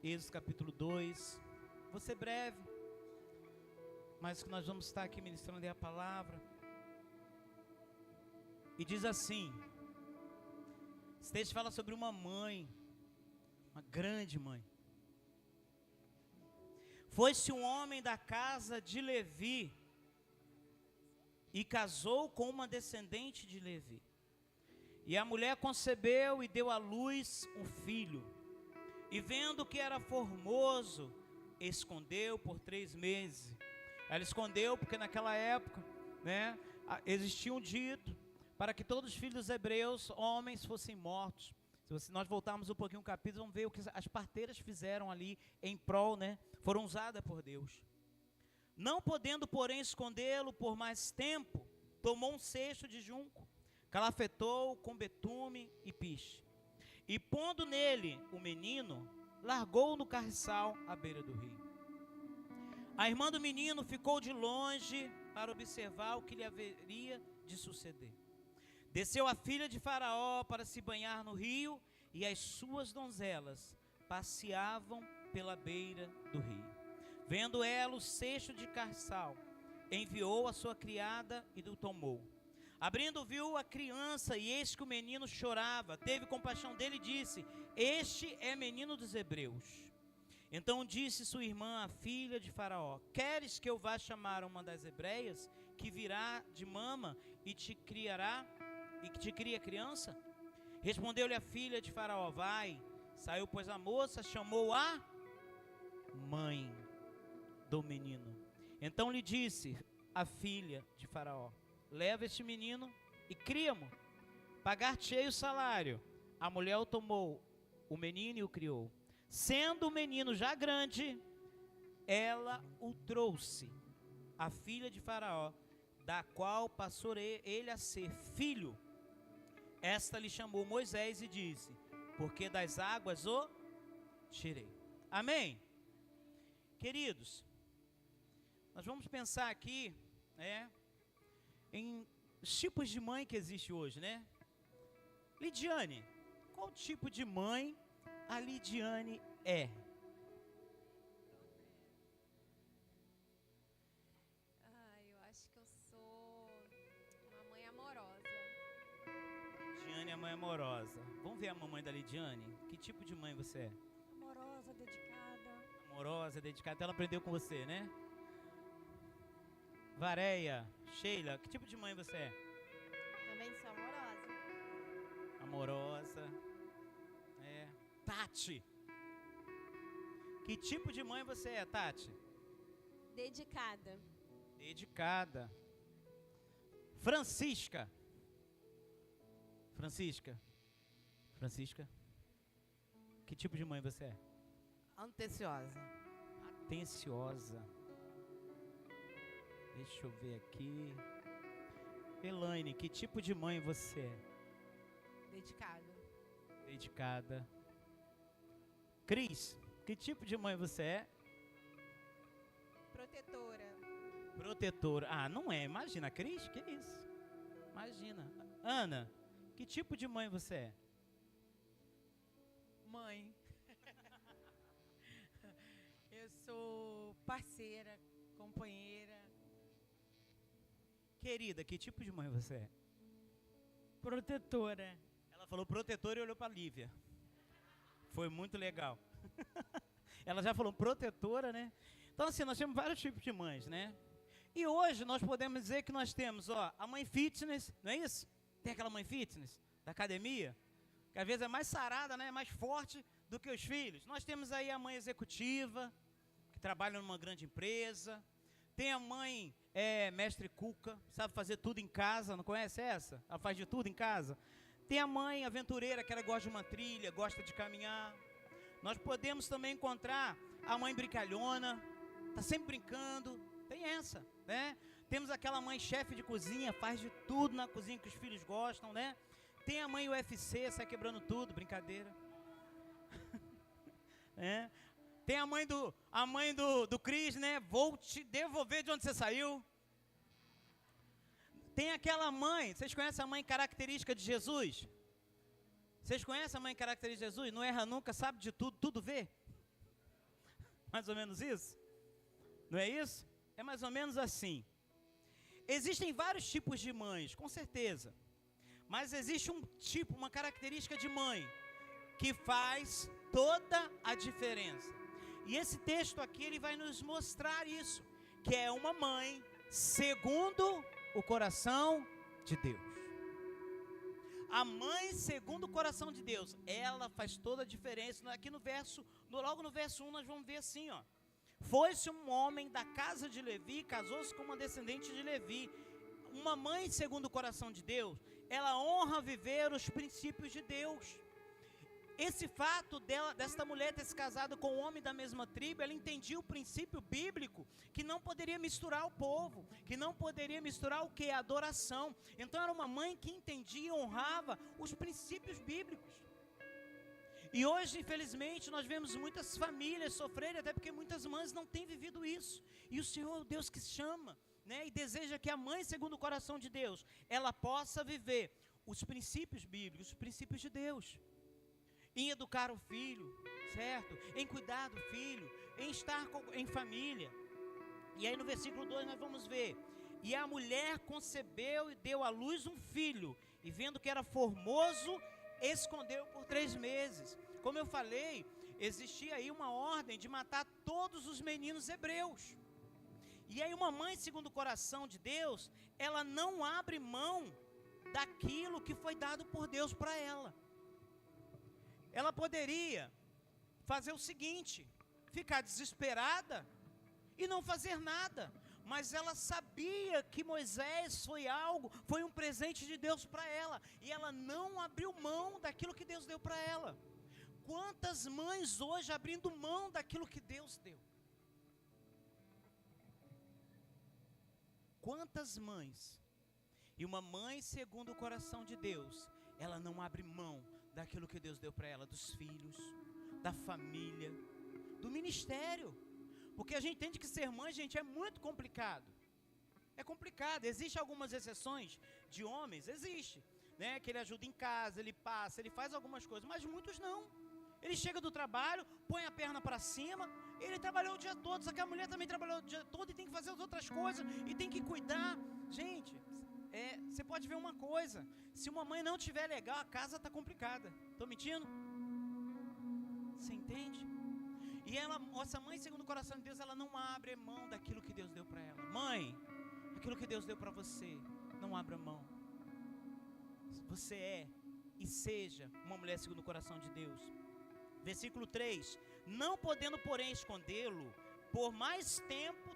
Êxodo capítulo 2. Vou ser breve, mas que nós vamos estar aqui ministrando a palavra. E diz assim: esse texto fala sobre uma mãe, uma grande mãe. Foi-se um homem da casa de Levi e casou com uma descendente de Levi. E a mulher concebeu e deu à luz um filho. E vendo que era formoso, escondeu por 3 meses. Ela escondeu porque naquela época, existia um dito para que todos os filhos dos hebreus, homens, fossem mortos. Se nós voltarmos um pouquinho no capítulo, vamos ver o que as parteiras fizeram ali em prol, foram usadas por Deus. Não podendo, porém, escondê-lo por mais tempo, tomou um cesto de junco, calafetou com betume e piche. E pondo nele o menino, largou-o no carriçal à beira do rio. A irmã do menino ficou de longe para observar o que lhe haveria de suceder. Desceu a filha de Faraó para se banhar no rio, e as suas donzelas passeavam pela beira do rio. Vendo ela o cesto de carriçal, enviou a sua criada e o tomou. Abrindo, viu a criança, e eis que o menino chorava. Teve compaixão dele e disse: este é menino dos hebreus. Então disse sua irmã, a filha de Faraó: queres que eu vá chamar uma das hebreias, que virá de mama e te criará, e que te cria criança? Respondeu-lhe a filha de Faraó: vai. Saiu, pois, a moça, chamou a mãe do menino. Então lhe disse a filha de Faraó: leva este menino e cria-mo, pagar-te-ei o salário. A mulher o tomou, o menino, e o criou. Sendo o menino já grande, ela o trouxe, a filha de Faraó, da qual passou ele a ser filho. Esta lhe chamou Moisés e disse: porque das águas o tirei. Amém? Queridos, nós vamos pensar aqui, em os tipos de mãe que existe hoje, Lidiane, qual tipo de mãe a Lidiane é? Eu acho que eu sou uma mãe amorosa. Lidiane é mãe amorosa. Vamos ver a mamãe da Lidiane? Que tipo de mãe você é? Amorosa, dedicada. Amorosa, dedicada. Ela aprendeu com você, né? Vareia, Sheila, que tipo de mãe você é? Também sou amorosa. Amorosa. Tati, que tipo de mãe você é, Tati? Dedicada. Dedicada. Francisca, que tipo de mãe você é? Atenciosa. Atenciosa. Deixa eu ver aqui. Elaine, que tipo de mãe você é? Dedicada. Dedicada. Cris, que tipo de mãe você é? Protetora. Protetora. Ah, não é. Imagina, Cris, que isso? Imagina. Ana, que tipo de mãe você é? Mãe. Eu sou parceira, companheira. Querida, que tipo de mãe você é? Protetora. Ela falou protetora e olhou para Lívia. Foi muito legal. Ela já falou protetora, Então assim, nós temos vários tipos de mães, E hoje nós podemos dizer que nós temos, a mãe fitness, não é isso? Tem aquela mãe fitness da academia, que às vezes é mais sarada, mais forte do que os filhos. Nós temos aí a mãe executiva, que trabalha numa grande empresa. Tem a mãe mestre cuca, sabe fazer tudo em casa, não conhece essa? Ela faz de tudo em casa. Tem a mãe aventureira, que ela gosta de uma trilha, gosta de caminhar. Nós podemos também encontrar a mãe brincalhona, está sempre brincando, tem essa, Temos aquela mãe chefe de cozinha, faz de tudo na cozinha que os filhos gostam, Tem a mãe UFC, sai quebrando tudo, brincadeira. Tem a mãe do Cris, vou te devolver de onde você saiu. Tem aquela mãe, vocês conhecem a mãe característica de Jesus? Vocês conhecem a mãe característica de Jesus? Não erra nunca, sabe de tudo, tudo vê. Mais ou menos isso? Não é isso? É mais ou menos assim. Existem vários tipos de mães, com certeza. Mas existe um tipo, uma característica de mãe que faz toda a diferença. E esse texto aqui, ele vai nos mostrar isso, que é uma mãe segundo o coração de Deus. A mãe segundo o coração de Deus, ela faz toda a diferença. Aqui no verso, logo no verso 1, nós vamos ver assim, ó. Foi-se um homem da casa de Levi, casou-se com uma descendente de Levi. Uma mãe segundo o coração de Deus, ela honra viver os princípios de Deus. Esse fato desta mulher ter se casado com um homem da mesma tribo, ela entendia o princípio bíblico, que não poderia misturar o povo, que não poderia misturar o que? A adoração. Então era uma mãe que entendia e honrava os princípios bíblicos. E hoje, infelizmente, nós vemos muitas famílias sofrerem, até porque muitas mães não têm vivido isso. E o Senhor é o Deus que chama, né, e deseja que a mãe, segundo o coração de Deus, ela possa viver os princípios bíblicos, os princípios de Deus. Em educar o filho, certo? Em cuidar do filho, em estar em família. E aí no versículo 2 nós vamos ver: e a mulher concebeu e deu à luz um filho, e vendo que era formoso, escondeu por 3 meses. Como eu falei, existia aí uma ordem de matar todos os meninos hebreus. E aí uma mãe segundo o coração de Deus, ela não abre mão daquilo que foi dado por Deus para ela. Ela poderia fazer o seguinte: ficar desesperada e não fazer nada. Mas ela sabia que Moisés foi um presente de Deus para ela. E ela não abriu mão daquilo que Deus deu para ela. Quantas mães hoje abrindo mão daquilo que Deus deu? Quantas mães? E uma mãe segundo o coração de Deus, ela não abre mão daquilo que Deus deu para ela, dos filhos, da família, do ministério. Porque a gente entende que ser mãe, gente, é muito complicado. É complicado. Existem algumas exceções de homens, existe, né? Que ele ajuda em casa, ele passa, ele faz algumas coisas, mas muitos não. Ele chega do trabalho, põe a perna para cima, ele trabalhou o dia todo, só que a mulher também trabalhou o dia todo e tem que fazer as outras coisas, e tem que cuidar. Gente, você pode ver uma coisa: se uma mãe não estiver legal, a casa está complicada. Estou mentindo? Você entende? E essa mãe, segundo o coração de Deus, ela não abre mão daquilo que Deus deu para ela. Mãe, aquilo que Deus deu para você, não abra mão. Você é e seja uma mulher segundo o coração de Deus. Versículo 3: não podendo, porém, escondê-lo, por mais tempo,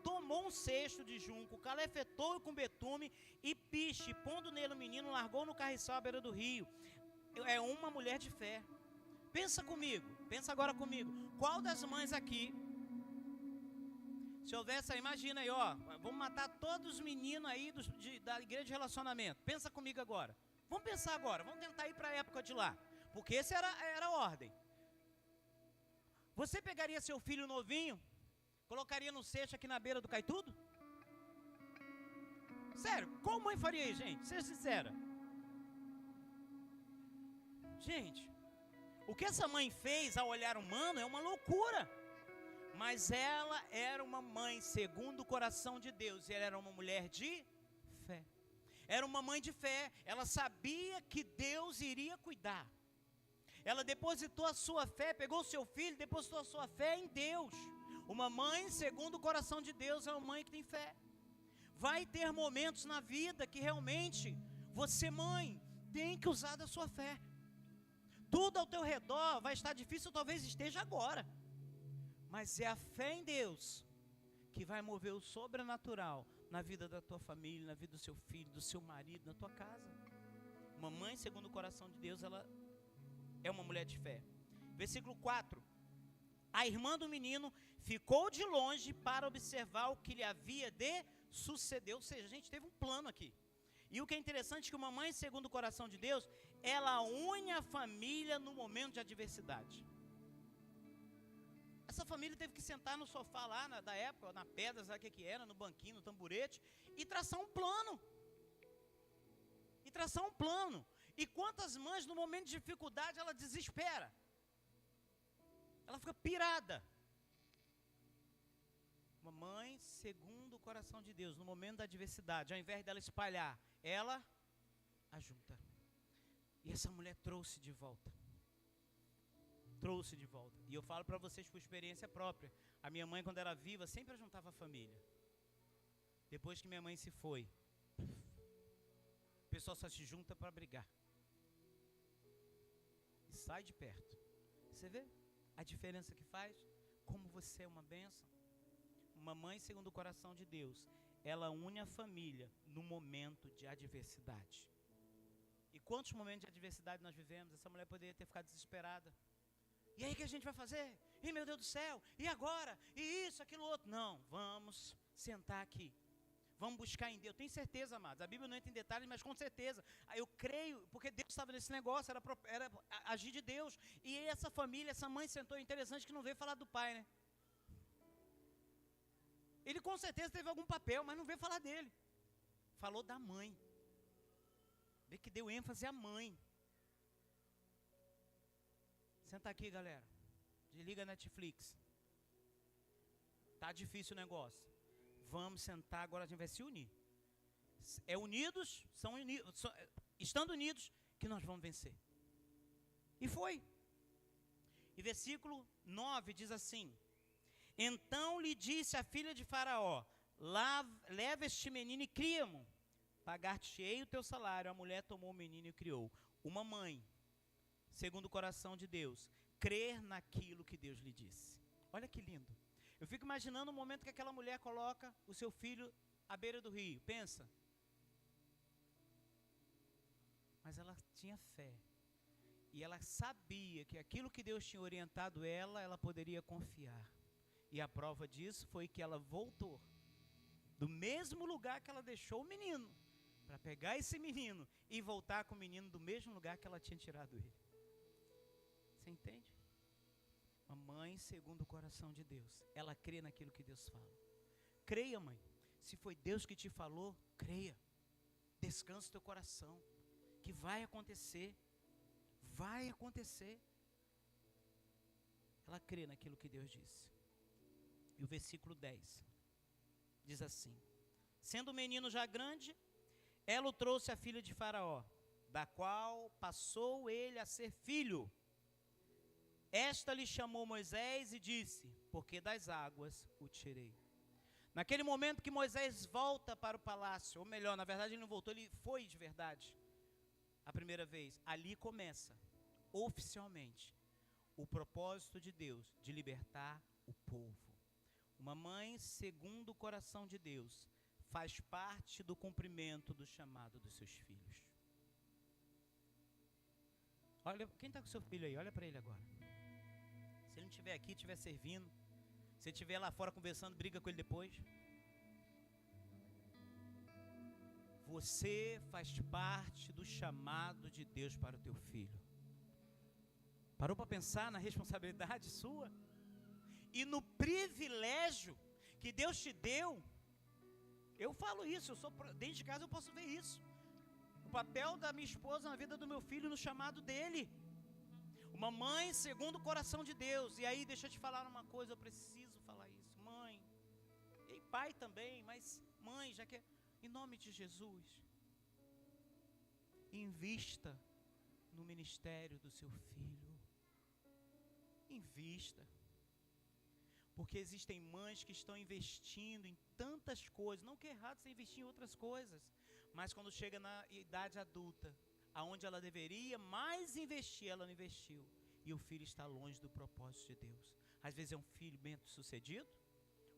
tomou um cesto de junco, calefetou-o com betume e piche, pondo nele o menino, largou no carriçal à beira do rio. É uma mulher de fé. Pensa comigo, pensa agora comigo. Qual das mães aqui, se houvesse, imagina aí, ó, vamos matar todos os meninos aí da igreja de relacionamento. Pensa comigo agora. Vamos pensar agora, vamos tentar ir para a época de lá, porque essa era a ordem. Você pegaria seu filho novinho, colocaria no cesto aqui na beira do cai tudo? Sério, qual mãe faria isso, gente? Seja sincera. Gente, o que essa mãe fez ao olhar humano é uma loucura. Mas ela era uma mãe segundo o coração de Deus. E ela era uma mulher de fé. Era uma mãe de fé. Ela sabia que Deus iria cuidar. Ela depositou a sua fé, pegou o seu filho, depositou a sua fé em Deus. Uma mãe segundo o coração de Deus é uma mãe que tem fé. Vai ter momentos na vida que realmente você, mãe, tem que usar da sua fé. Tudo ao teu redor vai estar difícil, talvez esteja agora. Mas é a fé em Deus que vai mover o sobrenatural na vida da tua família, na vida do seu filho, do seu marido, na tua casa. Uma mãe segundo o coração de Deus, ela é uma mulher de fé. Versículo 4. A irmã do menino ficou de longe para observar o que lhe havia de suceder. Ou seja, a gente teve um plano aqui. E o que é interessante é que uma mãe segundo o coração de Deus, ela une a família no momento de adversidade. Essa família teve que sentar no sofá lá, da época, na pedra, sabe o que era, no banquinho, no tamborete, e traçar um plano. E quantas mães, no momento de dificuldade, ela desespera. Ela fica pirada. Uma mãe segundo o coração de Deus, no momento da adversidade, ao invés dela espalhar, ela ajunta. E essa mulher trouxe de volta. Trouxe de volta. E eu falo para vocês por experiência própria. A minha mãe, quando era viva, sempre ajuntava a família. Depois que minha mãe se foi, o pessoal só se junta para brigar. E sai de perto. Você vê a diferença que faz? Como você é uma bênção. Uma mãe segundo o coração de Deus, ela une a família no momento de adversidade. E quantos momentos de adversidade nós vivemos? Essa mulher poderia ter ficado desesperada. E aí, o que a gente vai fazer? Ih, meu Deus do céu, e agora? E isso, aquilo, outro. Não, vamos sentar aqui. Vamos buscar em Deus. Eu tenho certeza, amados. A Bíblia não entra em detalhes, mas com certeza. Eu creio, porque Deus estava nesse negócio, era agir de Deus. E essa família, essa mãe sentou, interessante que não veio falar do pai, né? Ele com certeza teve algum papel, mas não veio falar dele. Falou da mãe. Vê que deu ênfase à mãe. Senta aqui, galera. Desliga a Netflix. Tá difícil o negócio. Vamos sentar, agora a gente vai se unir. Estando unidos, que nós vamos vencer. E foi. E versículo 9 diz assim: então lhe disse a filha de Faraó: leva este menino e cria-mo. Pagar-te-ei o teu salário. A mulher tomou o menino e criou. Uma mãe, segundo o coração de Deus, crer naquilo que Deus lhe disse. Olha que lindo. Eu fico imaginando o momento que aquela mulher coloca o seu filho à beira do rio. Pensa. Mas ela tinha fé. E ela sabia que aquilo que Deus tinha orientado ela poderia confiar. E a prova disso foi que ela voltou do mesmo lugar que ela deixou o menino, para pegar esse menino e voltar com o menino do mesmo lugar que ela tinha tirado ele. Você entende? Uma mãe segundo o coração de Deus, ela crê naquilo que Deus fala. Creia, mãe. Se foi Deus que te falou, creia. Descansa o teu coração, que vai acontecer. Vai acontecer. Ela crê naquilo que Deus disse. E o versículo 10 diz assim: sendo o menino já grande, ela o trouxe à filha de Faraó, da qual passou ele a ser filho. Esta lhe chamou Moisés e disse: porque das águas o tirei. Naquele momento que Moisés volta para o palácio, ou melhor, na verdade ele não voltou, ele foi de verdade a primeira vez. Ali começa, oficialmente, o propósito de Deus de libertar o povo. Uma mãe, segundo o coração de Deus, faz parte do cumprimento do chamado dos seus filhos. Olha, quem está com seu filho aí? Olha para ele agora. Se ele não estiver aqui, estiver servindo, se ele estiver lá fora conversando, briga com ele depois. Você faz parte do chamado de Deus para o teu filho. Parou para pensar na responsabilidade sua? E no privilégio que Deus te deu? Eu falo isso, dentro de casa eu posso ver isso. O papel da minha esposa na vida do meu filho, no chamado dele. Uma mãe segundo o coração de Deus. E aí, deixa eu te falar uma coisa, eu preciso falar isso. Mãe, e pai também, mas mãe, já que em nome de Jesus, invista no ministério do seu filho. Invista. Porque existem mães que estão investindo em tantas coisas. Não que é errado você investir em outras coisas, mas quando chega na idade adulta, aonde ela deveria mais investir, ela não investiu. E o filho está longe do propósito de Deus. Às vezes é um filho bem sucedido,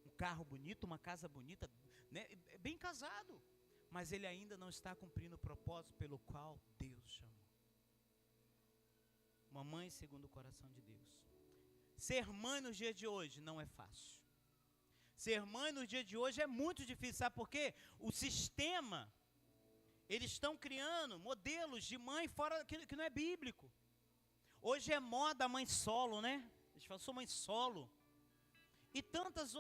um carro bonito, uma casa bonita, né, bem casado, mas ele ainda não está cumprindo o propósito pelo qual Deus chamou. Uma mãe segundo o coração de Deus. Ser mãe nos dias de hoje não é fácil. Ser mãe nos dias de hoje é muito difícil, sabe por quê? O sistema, eles estão criando modelos de mãe fora que não é bíblico. Hoje é moda a mãe solo, né? Eles falam, sou mãe solo. E tantas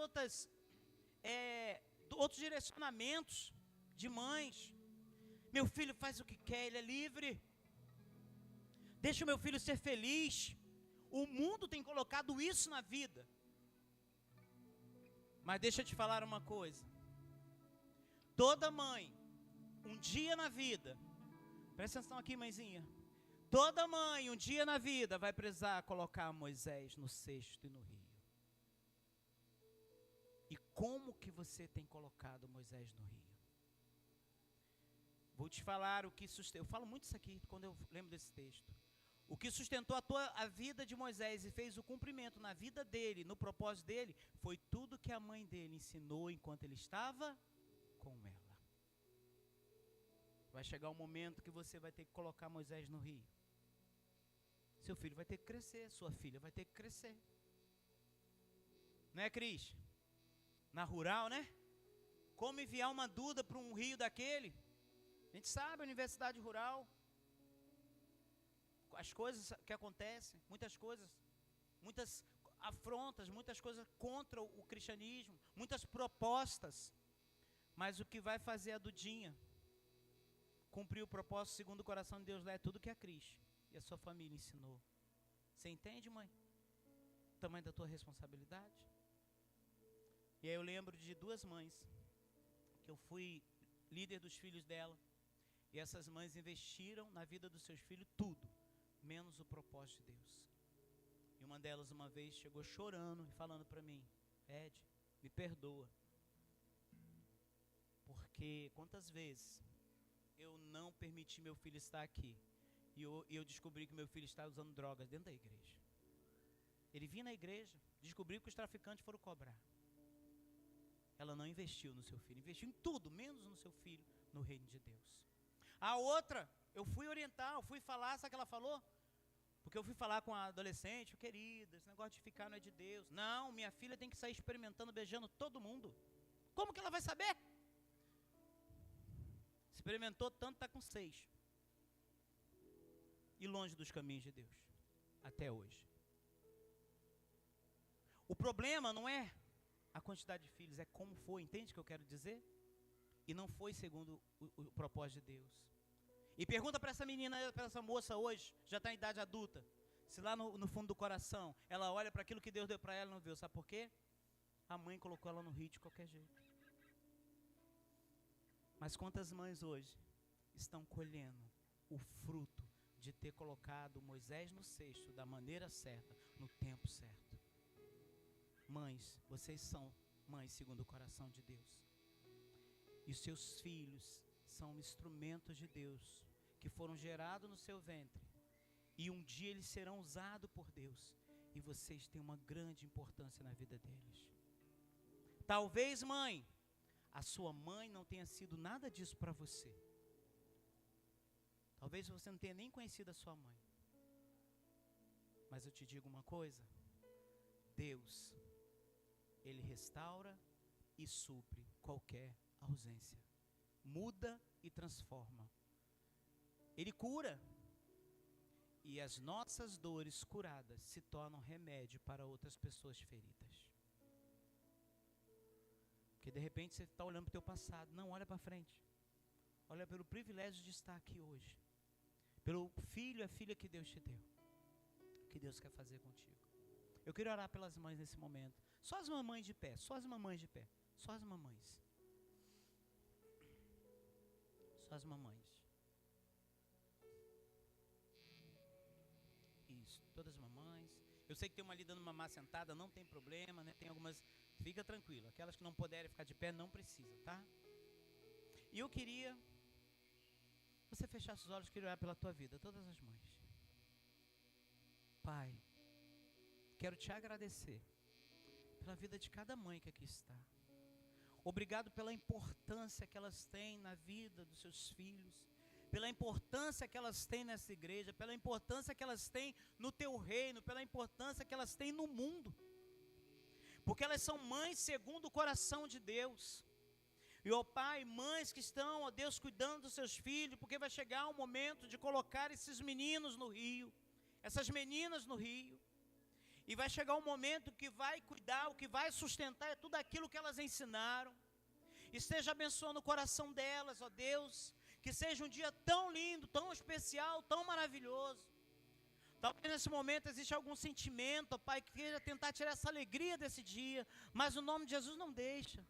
outros direcionamentos de mães. Meu filho faz o que quer, ele é livre. Deixa o meu filho ser feliz. O mundo tem colocado isso na vida. Mas deixa eu te falar uma coisa. Toda mãe, um dia na vida, presta atenção aqui, mãezinha. Toda mãe, um dia na vida, vai precisar colocar Moisés no cesto e no rio. E como que você tem colocado Moisés no rio? Vou te falar o que sustentou. Eu falo muito isso aqui quando eu lembro desse texto. O que sustentou a vida de Moisés e fez o cumprimento na vida dele, no propósito dele, foi tudo que a mãe dele ensinou enquanto ele estava com ela. Vai chegar um momento que você vai ter que colocar Moisés no rio. Seu filho vai ter que crescer, sua filha vai ter que crescer. Não é, Cris? Na rural, né? Como enviar uma Duda para um rio daquele? A gente sabe, a universidade rural, as coisas que acontecem, muitas afrontas, muitas coisas contra o cristianismo, muitas propostas. Mas o que vai fazer a Dudinha cumprir o propósito segundo o coração de Deus lá é tudo que a Cris e a sua família ensinou. Você entende, mãe? O tamanho da tua responsabilidade? E aí eu lembro de duas mães, que eu fui líder dos filhos dela, e essas mães investiram na vida dos seus filhos tudo, menos o propósito de Deus. E uma delas uma vez chegou chorando e falando para mim: Ed, me perdoa, porque quantas vezes eu não permiti meu filho estar aqui, e eu descobri que meu filho estava usando drogas dentro da igreja. Ele vinha na igreja, descobriu que os traficantes foram cobrar. Ela não investiu no seu filho, investiu em tudo, menos no seu filho, no reino de Deus. A outra, eu fui orientar, eu fui falar, sabe o que ela falou? Porque eu fui falar com a adolescente: querida, esse negócio de ficar não é de Deus. Não, minha filha tem que sair experimentando, beijando todo mundo. Como que ela vai saber? Experimentou tanto, está com 6. E longe dos caminhos de Deus, até hoje. O problema não é a quantidade de filhos, é como foi, entende o que eu quero dizer? E não foi segundo o propósito de Deus. E pergunta para essa menina, para essa moça hoje, já está em idade adulta, se lá no fundo do coração, ela olha para aquilo que Deus deu para ela e não viu. Sabe por quê? A mãe colocou ela no rio de qualquer jeito. Mas quantas mães hoje estão colhendo o fruto de ter colocado Moisés no cesto da maneira certa, no tempo certo? Mães, vocês são mães segundo o coração de Deus. E os seus filhos são instrumentos de Deus, que foram gerados no seu ventre. E um dia eles serão usados por Deus. E vocês têm uma grande importância na vida deles. Talvez, mãe, a sua mãe não tenha sido nada disso para você. Talvez você não tenha nem conhecido a sua mãe. Mas eu te digo uma coisa: Deus, Ele restaura e supre qualquer ausência. Muda e transforma. Ele cura. E as nossas dores curadas se tornam remédio para outras pessoas feridas. Porque de repente você está olhando para o teu passado. Não, olha para frente. Olha pelo privilégio de estar aqui hoje. Pelo filho e a filha que Deus te deu. O que Deus quer fazer contigo. Eu queria orar pelas mães nesse momento. Só as mamães de pé, só as mamães de pé. Só as mamães. Só as mamães. Isso, todas as mamães. Eu sei que tem uma ali dando mamar sentada, não tem problema, né? Tem algumas, fica tranquilo. Aquelas que não puderem ficar de pé, não precisa, tá? E eu queria, você fechasse os olhos, queria orar pela tua vida, todas as mães. Pai, quero te agradecer pela vida de cada mãe que aqui está. Obrigado pela importância que elas têm na vida dos seus filhos, pela importância que elas têm nessa igreja, pela importância que elas têm no teu reino, pela importância que elas têm no mundo. Porque elas são mães segundo o coração de Deus. E, ó Pai, mães que estão, ó Deus, cuidando dos seus filhos, porque vai chegar o momento de colocar esses meninos no rio, essas meninas no rio. E vai chegar um momento que vai cuidar, o que vai sustentar é tudo aquilo que elas ensinaram. Esteja abençoando o coração delas, ó Deus. Que seja um dia tão lindo, tão especial, tão maravilhoso. Talvez nesse momento existe algum sentimento, ó Pai, que queira tentar tirar essa alegria desse dia, mas o nome de Jesus não deixa.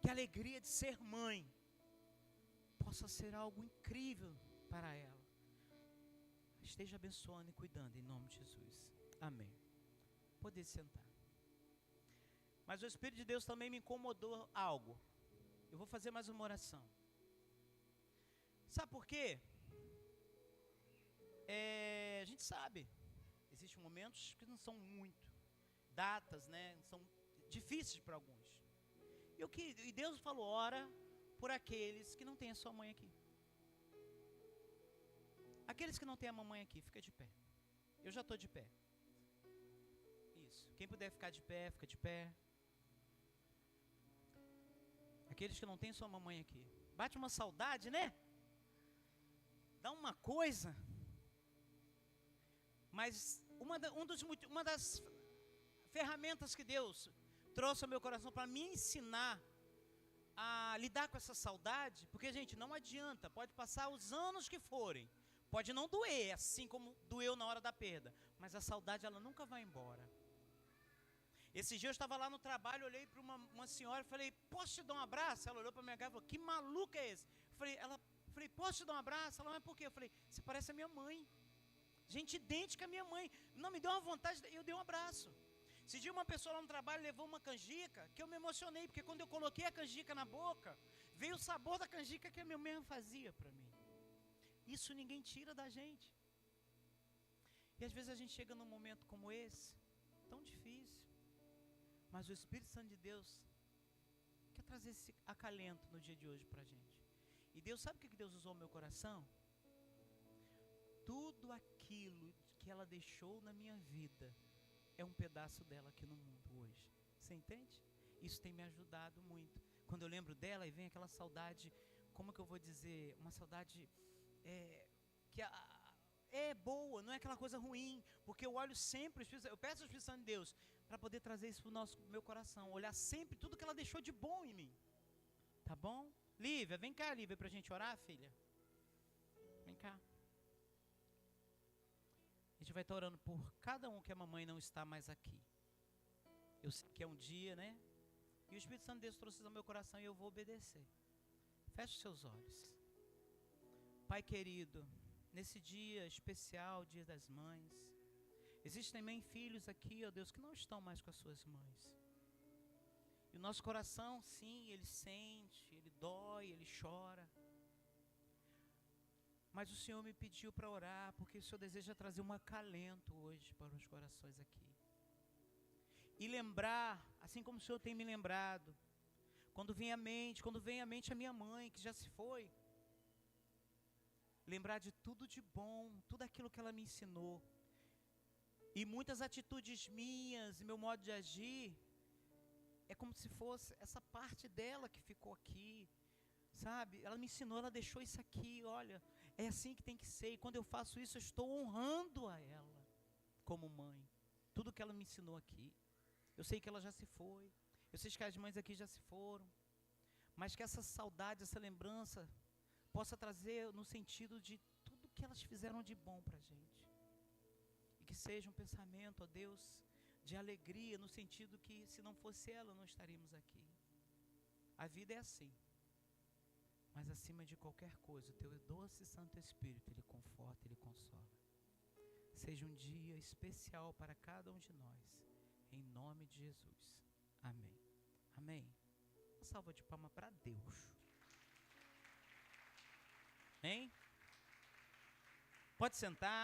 Que a alegria de ser mãe possa ser algo incrível para ela. Esteja abençoando e cuidando em nome de Jesus. Amém. Pode sentar. Mas o Espírito de Deus também me incomodou algo. Eu vou fazer mais uma oração. Sabe por quê? A gente sabe, existem momentos que não são muito, datas, né, são difíceis para alguns. E Deus falou, ora por aqueles que não têm a sua mãe aqui. Aqueles que não têm a mamãe aqui, fica de pé. Eu já estou de pé. Isso. Quem puder ficar de pé, fica de pé. Aqueles que não têm sua mamãe aqui. Bate uma saudade, né? Dá uma coisa. Mas uma das ferramentas que Deus trouxe ao meu coração para me ensinar a lidar com essa saudade, porque, gente, não adianta, pode passar os anos que forem, pode não doer, assim como doeu na hora da perda, mas a saudade, ela nunca vai embora. Esse dia eu estava lá no trabalho, olhei para uma senhora e falei, posso te dar um abraço? Ela olhou para minha cara e falou, que maluca é esse? Falei, posso te dar um abraço? Ela, mas por quê? Eu falei, você parece a minha mãe. Gente idêntica à minha mãe. Não, me deu uma vontade, eu dei um abraço. Esse dia uma pessoa lá no trabalho levou uma canjica, que eu me emocionei, porque quando eu coloquei a canjica na boca, veio o sabor da canjica que a minha mãe fazia para mim. Isso ninguém tira da gente. E às vezes a gente chega num momento como esse, tão difícil, mas o Espírito Santo de Deus quer trazer esse acalento no dia de hoje para a gente. E Deus, sabe o que Deus usou no meu coração? Tudo aquilo que ela deixou na minha vida é um pedaço dela aqui no mundo hoje. Você entende? Isso tem me ajudado muito. Quando eu lembro dela e vem aquela saudade, como que eu vou dizer? Uma saudade que é boa, não é aquela coisa ruim. Porque eu olho sempre, eu peço ao Espírito Santo de Deus para poder trazer isso para o meu coração. Olhar sempre tudo que ela deixou de bom em mim. Tá bom? Lívia, vem cá, Lívia, para a gente orar, filha. Vem cá. A gente vai estar orando por cada um que a mamãe não está mais aqui. Eu sei que é um dia, né? E o Espírito Santo de Deus trouxe isso ao meu coração e eu vou obedecer. Feche os seus olhos. Pai querido, nesse dia especial, dia das mães, existem também filhos aqui, ó Deus, que não estão mais com as suas mães. E o nosso coração, sim, ele sente, ele dói, ele chora. Mas o Senhor me pediu para orar, porque o Senhor deseja trazer um acalento hoje para os corações aqui. E lembrar, assim como o Senhor tem me lembrado, quando vem à mente a minha mãe, que já se foi, lembrar de tudo de bom, tudo aquilo que ela me ensinou. E muitas atitudes minhas, meu modo de agir, é como se fosse essa parte dela que ficou aqui, sabe? Ela me ensinou, ela deixou isso aqui, olha, é assim que tem que ser. E quando eu faço isso, eu estou honrando a ela como mãe. Tudo que ela me ensinou aqui. Eu sei que ela já se foi, eu sei que as mães aqui já se foram, mas que essa saudade, essa lembrança possa trazer no sentido de tudo que elas fizeram de bom para a gente. E que seja um pensamento, ó Deus, de alegria, no sentido que se não fosse ela, não estaríamos aqui. A vida é assim. Mas acima de qualquer coisa, o teu doce Santo Espírito, ele conforta, ele consola. Seja um dia especial para cada um de nós. Em nome de Jesus. Amém. Amém. Uma salva de palmas para Deus. Hein? Pode sentar.